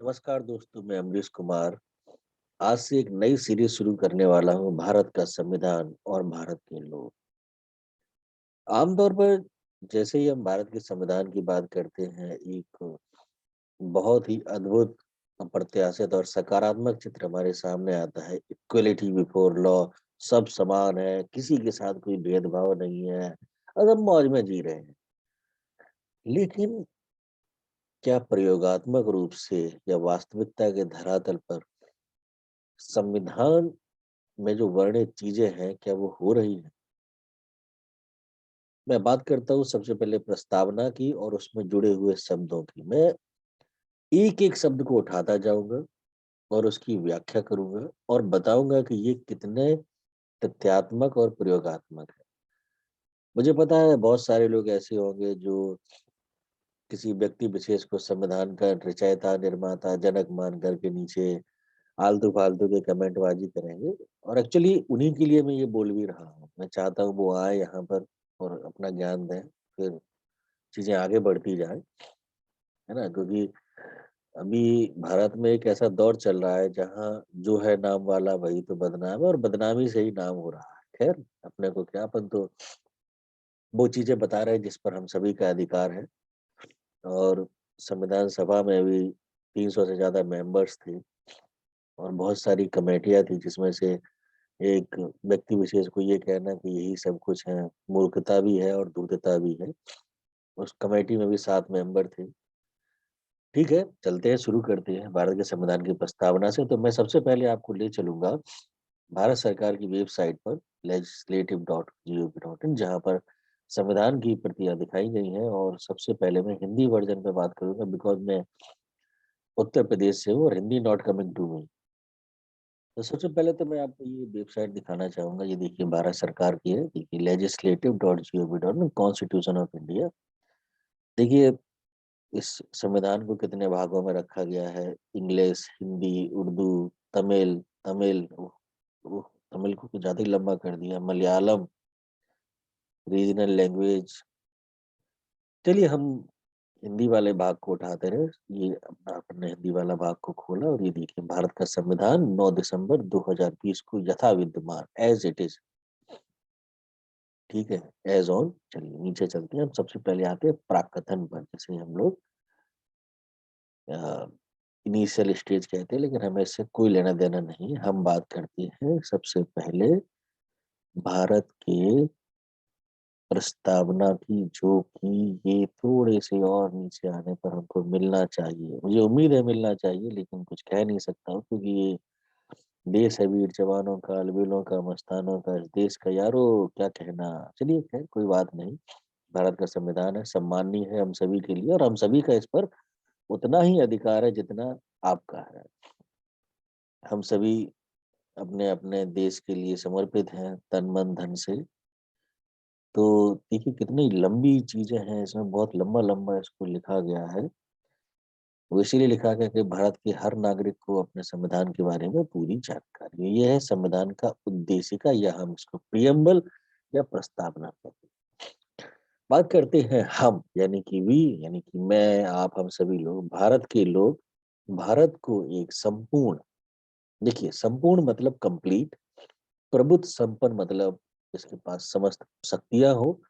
नमस्कार दोस्तों, मैं अमरीश कुमार। आज से एक नई सीरीज शुरू करने वाला हूँ, भारत का संविधान और भारत के लोग। आमतौर पर जैसे ही हम भारत के संविधान की बात करते हैं, एक बहुत ही अद्भुत, अप्रत्याशित और सकारात्मक चित्र हमारे सामने आता है। इक्वलिटी बिफोर लॉ, सब समान है, किसी के साथ कोई भेदभाव नहीं है और हम मौज में जी रहे हैं। लेकिन क्या प्रयोगात्मक रूप से या वास्तविकता के धरातल पर संविधान में जो वर्णित चीजें हैं, क्या वो हो रही हैं? मैं बात करता हूँ सबसे पहले प्रस्तावना की और उसमें जुड़े हुए शब्दों की। मैं एक-एक शब्द को उठाता जाऊँगा और उसकी व्याख्या करूँगा और बताऊँगा कि ये कितने तथ्यात्मक और प्रयोगात्मक है। मुझे पता है बहुत सारे लोग ऐसे होंगे जो किसी व्यक्ति विशेष को संविधान का रचयिता, निर्माता, जनक मानकर के नीचे आलतू-फालतू के कमेंटबाजी करेंगे और एक्चुअली उन्हीं के लिए मैं ये बोल भी रहा हूँ। मैं चाहता हूँ वो आएँ यहाँ पर और अपना ज्ञान दें, फिर चीज़ें आगे बढ़ती जाएँ, है ना? क्योंकि अभी भारत में एक ऐसा दौर चल रहा है जहाँ जो है नाम वाला वही तो बदनाम है और बदनामी से ही नाम हो रहा है। खैर, अपने को क्या, अपन तो वो चीज़ें बता रहे हैं जिस पर हम सभी का अधिकार है। और संविधान सभा में भी 300 से ज़्यादा मेंबर्स थे और बहुत सारी कमेटियाँ थी, जिसमें से एक व्यक्ति विशेष को ये कहना कि यही सब कुछ है, मूर्खता भी है और धूर्तता भी है। उस कमेटी में भी 7 मेंबर थे। ठीक है, चलते हैं, शुरू करते हैं भारत के संविधान की प्रस्तावना से। तो मैं सबसे पहले आपको ले चलूँगा भारत सरकार की वेबसाइट पर legislative.gov.in, जहाँ पर संविधान की प्रतियाँ दिखाई गई हैं और सबसे पहले मैं हिंदी वर्ज़न पे बात करूँगा बिकॉज़ मैं उत्तर प्रदेश से हूँ और Hindi not coming to me. तो सबसे पहले तो मैं आपको ये वेबसाइट दिखाना चाहूँगा। ये देखिए भारत सरकार की है, देखिए legislative.gov.in, कॉन्स्टिट्यूशन ऑफ इंडिया। देखिए इस संविधान को कितने भागों में रखा गया है। इंग्लिश, हिंदी, उर्दू, तमिल, तमिल ओह! ओह! तमिल को कुछ ज़्यादा ही लंबा कर दिया, मलयालम, रीजनल लैंग्वेज। चलिए हम हिंदी वाले भाग को उठाते हैं। ये अपना आपने हिंदी वाला भाग को खोला और ये देखिए भारत का संविधान 9 दिसंबर 2020 को यथा विद्यमान एज़ इट इज़, ठीक है? As on. चलिए नीचे चलते हैं। हम सबसे पहले आते हैं प्राकथन पर, जिसे हम लोग अ, इनिशियल स्टेज कहते हैं, लेकिन हमें इससे कोई लेना-देना नहीं है। हम बात करते हैं सबसे पहले भारत के प्रस्तावना की, जो कि ये थोड़े-से और नीचे आने पर हमको मिलना चाहिए। मुझे उम्मीद है मिलना चाहिए, लेकिन कुछ कह नहीं सकता हूँ क्योंकि ये देश है वीर जवानों का, अलबेलों का, मस्तानों का, इस देश का यारो क्या कहना। चलिए खैर कोई बात नहीं। भारत का संविधान है, सम्माननीय है हम सभी के लिए और हम सभी का इस पर उतना ही अधिकार है जितना आपका है। हम सभी अपने-अपने देश के लिए समर्पित हैं तन, मन, धन से। तो देखिए कितनी लंबी चीज़ें हैं इसमें, बहुत लंबा-लंबा इसको लिखा गया है। वो इसीलिए लिखा गया कि भारत के हर नागरिक को अपने संविधान के बारे में पूरी जानकारी हो। ये है संविधान का उद्देशिका या हम इसको प्रिएम्बल या प्रस्तावना कहते हैं। बात करते हैं हम, यानी कि वी, यानी कि मैं, आप, हम सभी लोग, भारत के लोग, भारत को एक संपूर्ण, देखिए संपूर्ण मतलब कंप्लीट, प्रबुद्ध संपन्न मतलब इसके पास समस्त शक्तियाँ हो,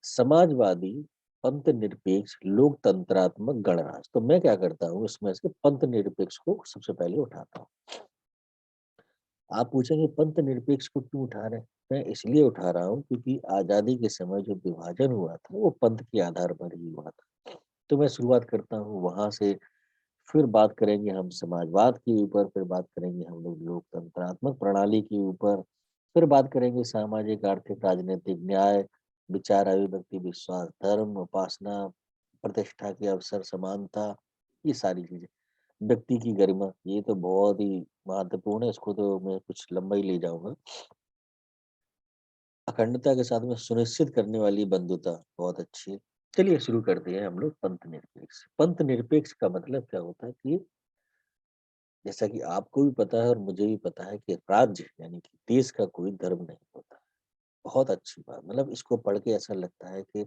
समाजवादी, पंथ निरपेक्ष, लोकतंत्रात्मक गणराज्य। तो मैं क्या करता हूँ, इसमें से पंथ निरपेक्ष को सबसे पहले उठाता हूँ। आप पूछेंगे पंथ निरपेक्ष को क्यों उठा रहे हैं? मैं इसलिए उठा रहा हूँ क्योंकि आज़ादी के समय जो विभाजन हुआ था, वो पंथ के आधार पर ही हुआ था। तो मैं शुरुआत करता हूँ वहाँ से, फिर बात करेंगे हम समाजवाद के ऊपर, फिर बात करेंगे हम लोग लोकतंत्रात्मक प्रणाली के ऊपर, फिर बात करेंगे सामाजिक, आर्थिक, राजनीतिक न्याय, विचार, अभिव्यक्ति, विश्वास, धर्म, उपासना, प्रतिष्ठा के अवसर, समानता, ये सारी चीज़ें। व्यक्ति की गरिमा, ये तो बहुत ही महत्वपूर्ण है, इसको तो मैं कुछ लंबा ही ले जाऊँगा। अखंडता के साथ में सुनिश्चित करने वाली बंधुता, बहुत अच्छी है। चलिए शुरू करते हैं हम लोग पंथ निरपेक्ष। पंथ निरपेक्ष का मतलब क्या होता है कि जैसा कि आपको भी पता है और मुझे भी पता है कि राज्य यानी कि देश का कोई धर्म नहीं होता। बहुत अच्छी बात, मतलब इसको पढ़ के ऐसा लगता है कि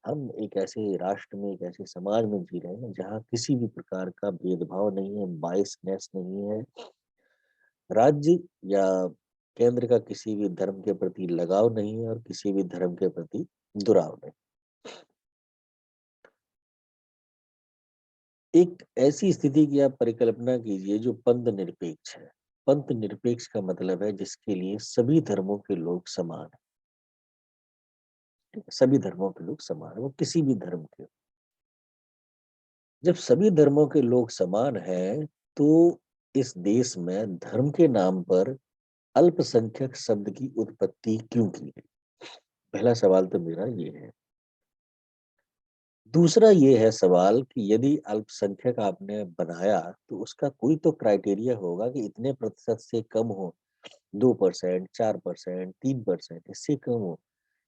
हम एक ऐसे राष्ट्र में, एक ऐसे समाज में जी रहे हैं जहाँ किसी भी प्रकार का भेदभाव नहीं है, बाइसनेस नहीं है, राज्य या केंद्र का किसी भी धर्म के प्रति लगाव नहीं है और किसी भी धर्म के प्रति दुराव नहीं। एक ऐसी स्थिति की आप परिकल्पना कीजिए जो पंथ निरपेक्ष है। पंथ निरपेक्ष का मतलब है जिसके लिए सभी धर्मों के लोग समान है। ठीक है? सभी धर्मों के लोग समान है, वो किसी भी धर्म के। जब सभी धर्मों के लोग समान हैं, तो इस देश में धर्म के नाम पर अल्पसंख्यक शब्द की उत्पत्ति क्यों की गई? पहला सवाल तो मेरा ये है। दूसरा ये है सवाल कि यदि अल्पसंख्यक आपने बनाया तो उसका कोई तो क्राइटेरिया होगा कि इतने प्रतिशत से कम हो, 2%, 4%, 3%, इससे कम हो।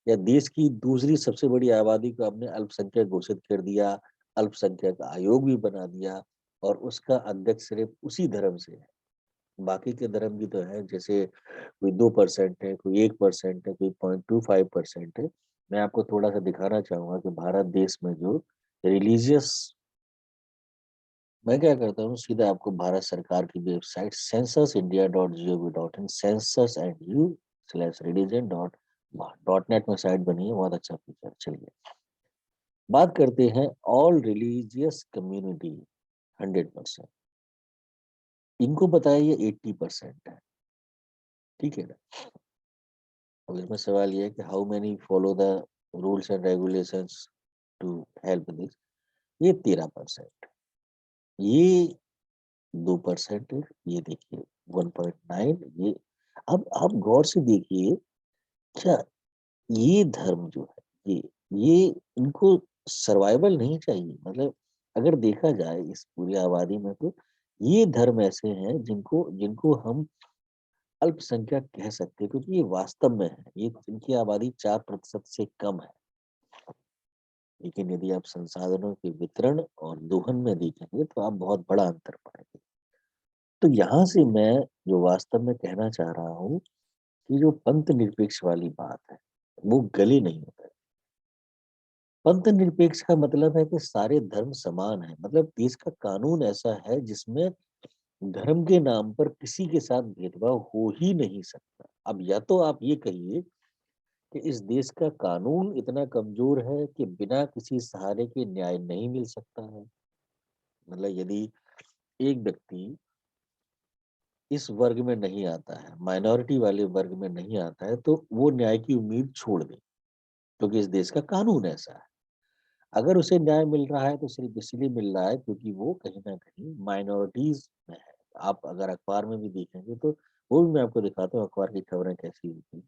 या देश की दूसरी सबसे बड़ी आबादी को आपने अल्पसंख्यक घोषित कर दिया, अल्पसंख्यक आयोग भी बना दिया और उसका अध्यक्ष सिर्फ उसी धर्म से है, बाकी के धर्म भी तो है, जैसे कोई 2% है, कोई 1% है, कोई 0.25% है। मैं आपको थोड़ा सा दिखाना चाहूंगा कि भारत देश में जो रिलीजियस, मैं क्या करता हूँ सीधा आपको भारत सरकार की वेबसाइट censusindia.gov.in censusindu/religion.net में साइट बनी है, बहुत अच्छा फीचर। चलिए बात करते हैं ऑल रिलीजियस कम्युनिटी 100%। इनको बताया ये 80% है। ठीक है ना? अब इसमें सवाल ये है कि how many follow the rules and regulations to help this. ये 13%, ये 2% है, ये देखिए 1.9, ये। अब आप गौर से देखिए, क्या ये धर्म जो है, ये इनको सर्वाइवल नहीं चाहिए? मतलब अगर देखा जाए इस पूरी आबादी में, तो ये धर्म ऐसे हैं जिनको जिनको हम अल्पसंख्यक कह सकते हैं, क्योंकि ये वास्तव में है, ये इनकी आबादी 4% से कम है। लेकिन यदि आप संसाधनों के वितरण और दोहन में देखेंगे तो आप बहुत बड़ा अंतर पाएंगे। तो यहाँ से मैं जो वास्तव में कहना चाह रहा हूँ कि जो पंथ निरपेक्ष वाली बात है, वो गले नहीं होता है। पंथ निरपेक्ष का मतलब है कि सारे धर्म समान है, मतलब देश का कानून ऐसा है जिसमें धर्म के नाम पर किसी के साथ भेदभाव हो ही नहीं सकता। अब या तो आप ये कहिए कि इस देश का कानून इतना कमजोर है कि बिना किसी सहारे के न्याय नहीं मिल सकता है। मतलब यदि एक व्यक्ति इस वर्ग में नहीं आता है, माइनॉरिटी वाले वर्ग में नहीं आता है, तो वो न्याय की उम्मीद छोड़ दे, क्योंकि इस देश का कानून ऐसा है। अगर उसे न्याय मिल रहा है तो सिर्फ इसलिए मिल रहा है क्योंकि वो कहीं ना कहीं माइनॉरिटीज में है। आप अगर अखबार में भी देखेंगे तो वो भी मैं आपको दिखाता हूँ अखबार की खबरें कैसी होती है।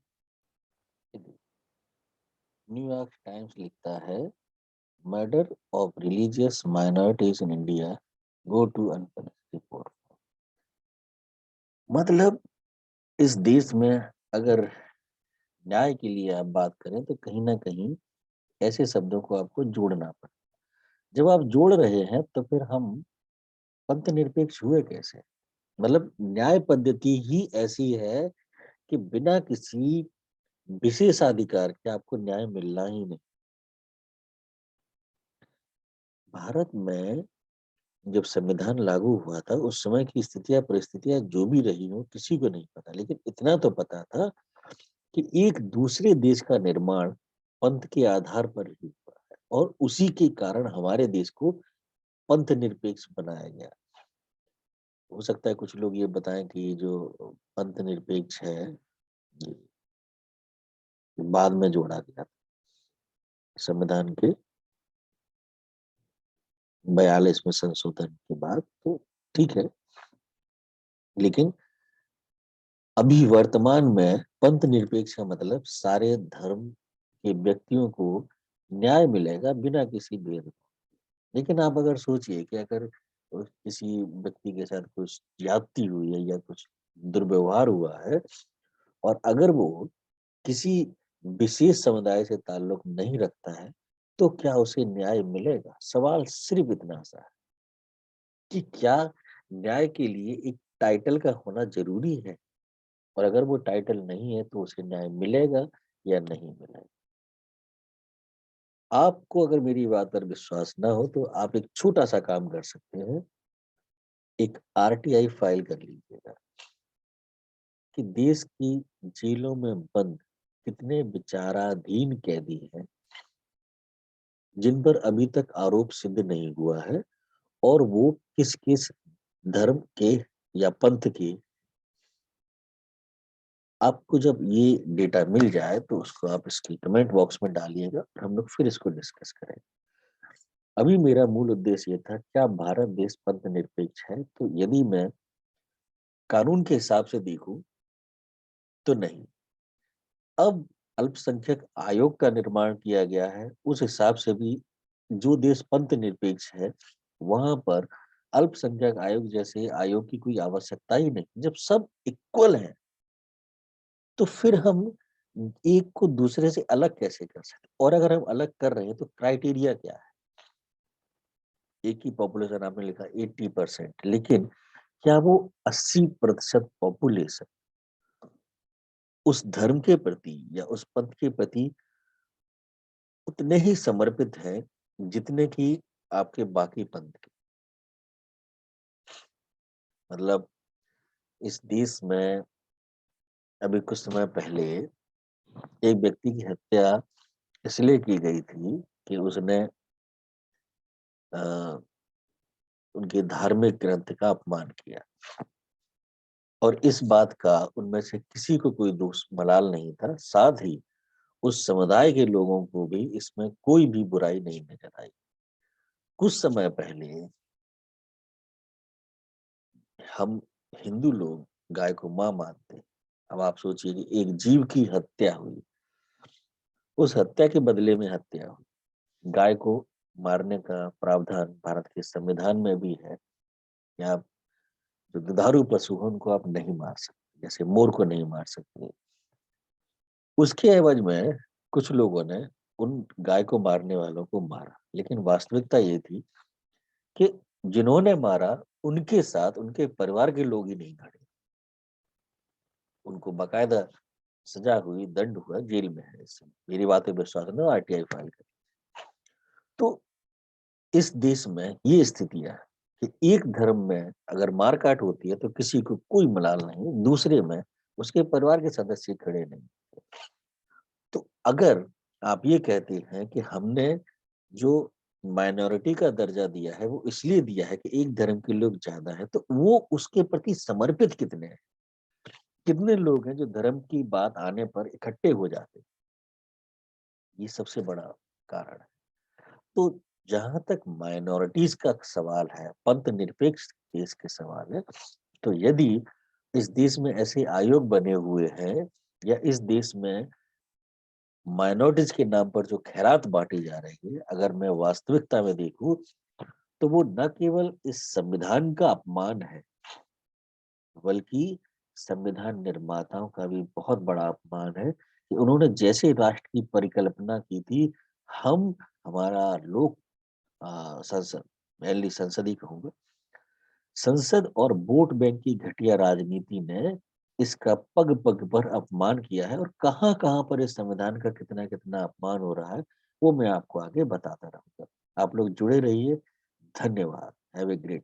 न्यूयॉर्क टाइम्स लिखता है, murder of religious minorities in India go to unpunished report. मतलब इस देश में अगर न्याय के लिए आप बात करें तो कहीं ना कहीं ऐसे शब्दों को आपको जोड़ना पड़े। जब आप जोड़ रहे हैं तो फिर हम पंथ निरपेक्ष हुए कैसे? मतलब न्याय पद्धति ही ऐसी है कि बिना किसी विशेषाधिकार के आपको न्याय मिलना ही नहीं। भारत में जब संविधान लागू हुआ था उस समय की स्थितियां परिस्थितियां जो भी रही हो किसी को नहीं पता, लेकिन इतना तो पता था कि एक दूसरे देश का निर्माण पंथ के आधार पर ही हुआ है और उसी के कारण हमारे देश को पंथ निरपेक्ष बनाया गया। हो सकता है कुछ लोग ये बताएं कि ये जो पंथ निरपेक्ष है ये बाद में जोड़ा गया संविधान के 42 में संशोधन के बाद, तो ठीक है। लेकिन अभी वर्तमान में पंथ निरपेक्ष का मतलब सारे धर्म के व्यक्तियों को न्याय मिलेगा बिना किसी भेदभाव। लेकिन आप अगर सोचिए कि अगर किसी व्यक्ति के साथ कुछ ज्यादती हुई है या कुछ दुर्व्यवहार हुआ है और अगर वो किसी विशेष समुदाय से ताल्लुक नहीं रखता है, तो क्या उसे न्याय मिलेगा? सवाल सिर्फ इतना सा है कि क्या न्याय के लिए एक टाइटल का होना जरूरी है, और अगर वो टाइटल नहीं है तो उसे न्याय मिलेगा या नहीं मिलेगा? आपको अगर मेरी बात पर विश्वास ना हो तो आप एक छोटा-सा काम कर सकते हैं, एक आरटीआई फाइल कर लीजिएगा कि देश की जेलों में बंद कितने विचाराधीन कैदी हैं, जिन पर अभी तक आरोप सिद्ध नहीं हुआ है और वो किस-किस धर्म के या पंथ के। आपको जब ये डेटा मिल जाए तो उसको आप इसकी कमेंट बॉक्स में डालिएगा और हम लोग फिर इसको डिस्कस करेंगे। अभी मेरा मूल उद्देश्य ये था, क्या भारत देश पंथ निरपेक्ष है? तो यदि मैं कानून के हिसाब से देखूं तो नहीं। अब अल्पसंख्यक आयोग का निर्माण किया गया है, उस हिसाब से भी जो देश पंथ निरपेक्ष है, वहां पर अल्पसंख्यक आयोग जैसे आयोग की कोई आवश्यकता ही नहीं। जब सब इक्वल है तो फिर हम एक को दूसरे से अलग कैसे कर सकते? और अगर हम अलग कर रहे हैं तो क्राइटेरिया क्या है? एक ही पॉपुलेशन आपने लिखा 80%, लेकिन क्या वो 80% पॉपुलेशन उस धर्म के प्रति या उस पंथ के प्रति उतने ही समर्पित हैं जितने कि आपके बाकी पंथ के? मतलब इस देश में अभी कुछ समय पहले एक व्यक्ति की हत्या इसलिए की गई थी कि उसने अ, उनके धार्मिक ग्रंथ का अपमान किया, और इस बात का उनमें से किसी को कोई दोष मलाल नहीं था। साथ ही उस समुदाय के लोगों को भी इसमें कोई भी बुराई नहीं नजर आई। कुछ समय पहले हम हिंदू लोग गाय को मां मानते हैं। अब आप सोचिए कि एक जीव की हत्या हुई, उस हत्या के बदले में हत्या हुई। गाय को मारने का प्रावधान भारत के संविधान में भी है कि आप जो दुधारू पशु हो उनको आप नहीं मार सकते, जैसे मोर को नहीं मार सकते। उसके एवज में कुछ लोगों ने उन गाय को मारने वालों को मारा, लेकिन वास्तविकता ये थी कि जिन्होंने मारा उनके साथ उनके परिवार के लोग ही नहीं खड़े। उनको बकायदा सजा हुई, दंड हुआ, जेल में है इस समय। मेरी बात पे विश्वास है, आरटीआई फाइल कर। तो इस देश में ये स्थितियां है कि एक धर्म में अगर मारकाट होती है तो किसी को कोई मलाल नहीं, दूसरे में उसके परिवार के सदस्य खड़े नहीं। तो अगर आप ये कहते हैं कि हमने जो माइनॉरिटी का दर्जा दिया है वो इसलिए दिया है कि एक धर्म के लोग ज्यादा है, तो वो उसके प्रति समर्पित कितने हैं? कितने लोग हैं जो धर्म की बात आने पर इकट्ठे हो जाते हैं? ये सबसे बड़ा कारण है। तो जहां तक माइनॉरिटीज का सवाल है, पंथ निरपेक्ष देश के सवाल है, तो यदि इस देश में ऐसे आयोग बने हुए हैं या इस देश में माइनॉरिटीज के नाम पर जो खैरात बांटी जा रही है, अगर मैं वास्तविकता में देखूं तो वो न केवल इस संविधान का अपमान है, बल्कि संविधान निर्माताओं का भी बहुत बड़ा अपमान है कि उन्होंने जैसे राष्ट्र की परिकल्पना की थी, हम हमारा लोक संसद, मेनली संसद ही कहूंगा, संसद और वोट बैंक की घटिया राजनीति ने इसका पग पग पर अपमान किया है, और कहाँ कहाँ पर इस संविधान का कितना कितना अपमान हो रहा है वो मैं आपको आगे बताता रहूंगा। आप लोग जुड़े रहिए। धन्यवाद। Have a great